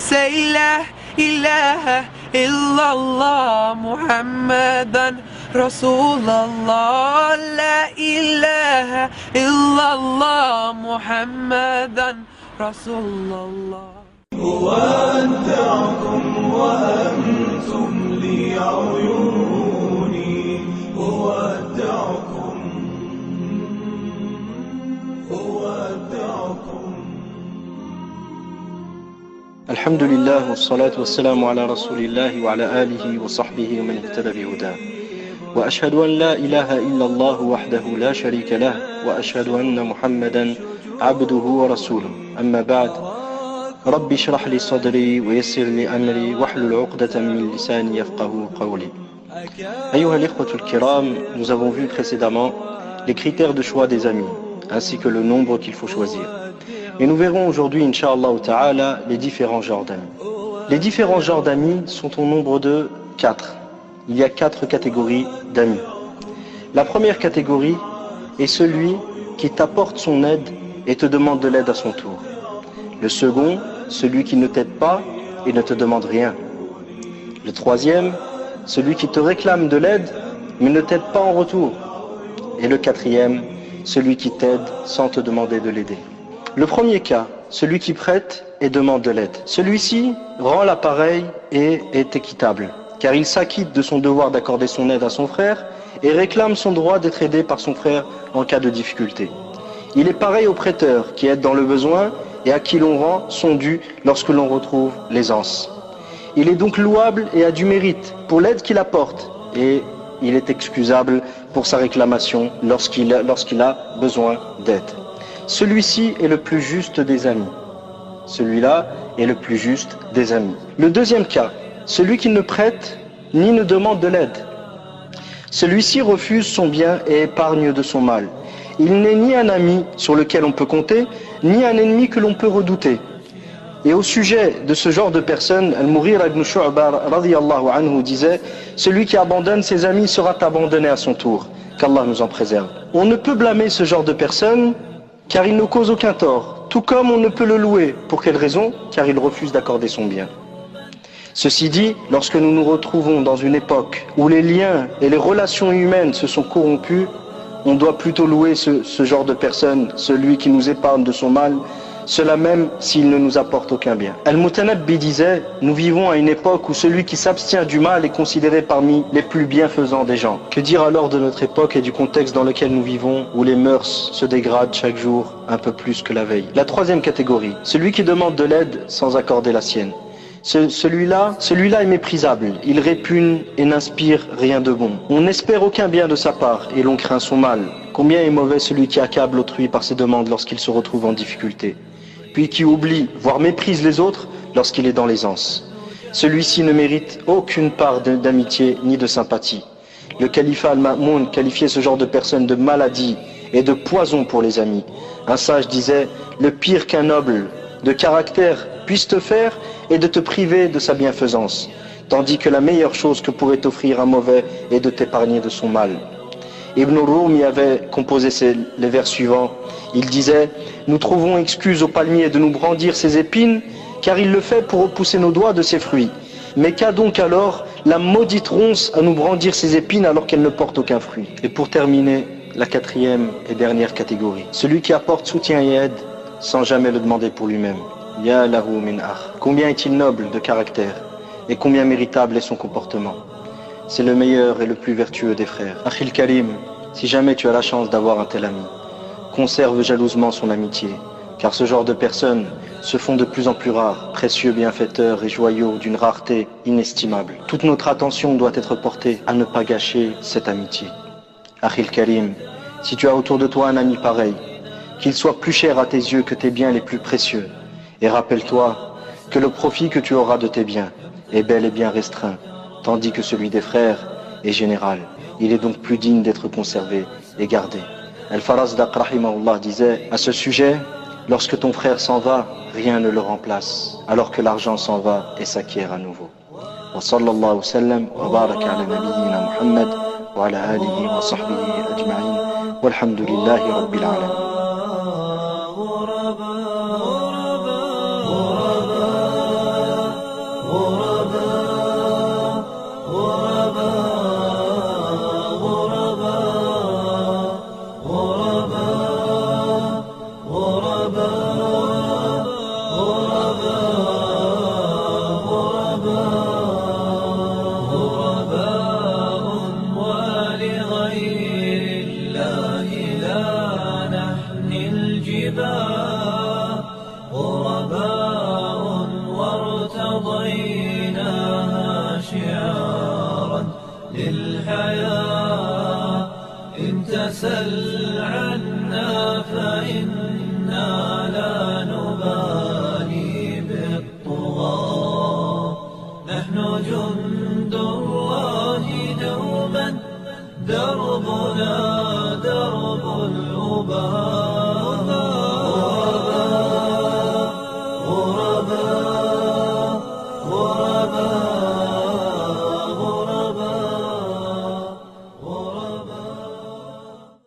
Say la ilaha illallah Muhammadan Rasulullah. La ilaha illallah Muhammadan Rasulullah. أودعكم وأنتم لي عيوني أودعكم الحمد لله والصلاة والسلام على رسول الله وعلى آله وصحبه ومن اهتدى بهداه وأشهد أن لا إله إلا الله وحده لا شريك له وأشهد أن محمدا عبده ورسوله أما بعد ربي اشرح لي صدري ويسر لي أمري واحلل عقدة من لساني يفقهوا قولي. أيها الإخوة الكرام, nous avons vu précédemment les critères de choix des amis ainsi que le nombre qu'il faut choisir. Et nous verrons aujourd'hui, Inch'Allah Ta'ala, les différents genres d'amis. Les différents genres d'amis sont au nombre de 4. Il y a 4 catégories d'amis. La première catégorie est celui qui t'apporte son aide et te demande de l'aide à son tour. Le second, celui qui ne t'aide pas et ne te demande rien. Le troisième, celui qui te réclame de l'aide mais ne t'aide pas en retour. Et le quatrième, celui qui t'aide sans te demander de l'aider. Le premier cas, celui qui prête et demande de l'aide. Celui-ci rend l'appareil et est équitable, car il s'acquitte de son devoir d'accorder son aide à son frère et réclame son droit d'être aidé par son frère en cas de difficulté. Il est pareil au prêteur qui aide dans le besoin et à qui l'on rend son dû lorsque l'on retrouve l'aisance. Il est donc louable et a du mérite pour l'aide qu'il apporte et il est excusable pour sa réclamation lorsqu'il a besoin d'aide. Celui-ci est le plus juste des amis. Celui-là est le plus juste des amis. Le deuxième cas, celui qui ne prête ni ne demande de l'aide. Celui-ci refuse son bien et épargne de son mal. Il n'est ni un ami sur lequel on peut compter, ni un ennemi que l'on peut redouter. Et au sujet de ce genre de personnes, Al-Mughira ibn Shu'ba radiyallahu anhu disait « Celui qui abandonne ses amis sera abandonné à son tour. » Qu'Allah nous en préserve. On ne peut blâmer ce genre de personnes car il ne cause aucun tort, tout comme on ne peut le louer. Pour quelle raison? Car il refuse d'accorder son bien. Ceci dit, lorsque nous nous retrouvons dans une époque où les liens et les relations humaines se sont corrompus, on doit plutôt louer ce genre de personne, celui qui nous épargne de son mal, cela même s'il ne nous apporte aucun bien. Al-Mutanabbi disait, nous vivons à une époque où celui qui s'abstient du mal est considéré parmi les plus bienfaisants des gens. Que dire alors de notre époque et du contexte dans lequel nous vivons, où les mœurs se dégradent chaque jour un peu plus que la veille. La troisième catégorie, celui qui demande de l'aide sans accorder la sienne. Celui-là est méprisable, il répugne et n'inspire rien de bon. On n'espère aucun bien de sa part et l'on craint son mal. Combien est mauvais celui qui accable autrui par ses demandes lorsqu'il se retrouve en difficulté, puis qui oublie, voire méprise les autres lorsqu'il est dans l'aisance. Celui-ci ne mérite aucune part d'amitié ni de sympathie. Le calife Al-Ma'moun qualifiait ce genre de personne de maladie et de poison pour les amis. Un sage disait, le pire qu'un noble de caractère puisse te faire est de te priver de sa bienfaisance, tandis que la meilleure chose que pourrait t'offrir un mauvais est de t'épargner de son mal. Ibn Rumi avait composé les vers suivants. Il disait, nous trouvons excuse au palmier de nous brandir ses épines, car il le fait pour repousser nos doigts de ses fruits. Mais qu'a donc alors la maudite ronce à nous brandir ses épines alors qu'elle ne porte aucun fruit? Et pour terminer, la quatrième et dernière catégorie, celui qui apporte soutien et aide sans jamais le demander pour lui-même. Ya lahu min akh. Combien est-il noble de caractère et combien méritable est son comportement. C'est le meilleur et le plus vertueux des frères. Akhil Karim, si jamais tu as la chance d'avoir un tel ami, conserve jalousement son amitié, car ce genre de personnes se font de plus en plus rares, précieux bienfaiteurs et joyaux d'une rareté inestimable. Toute notre attention doit être portée à ne pas gâcher cette amitié. Akhil Karim, si tu as autour de toi un ami pareil, qu'il soit plus cher à tes yeux que tes biens les plus précieux, et rappelle-toi que le profit que tu auras de tes biens est bel et bien restreint, tandis que celui des frères est général. Il est donc plus digne d'être conservé et gardé. Al-Farazdaq rahimahullah disait à ce sujet, lorsque ton frère s'en va, rien ne le remplace, alors que l'argent s'en va et s'acquiert à nouveau. Wa sallallahu sallam wa baraka ala nabiyyina Muhammad wa ala alihi wa sahbihi ajma'in walhamdulillahi rabbil alamin. ولغير الله لا نحني الجباه غرباء وارتضيناها شعارا للحياة إن تسل عنا فإنا لا نبالي بالطغاة نحن جند الله دوما دربنا درب الأباء غرباء غرباء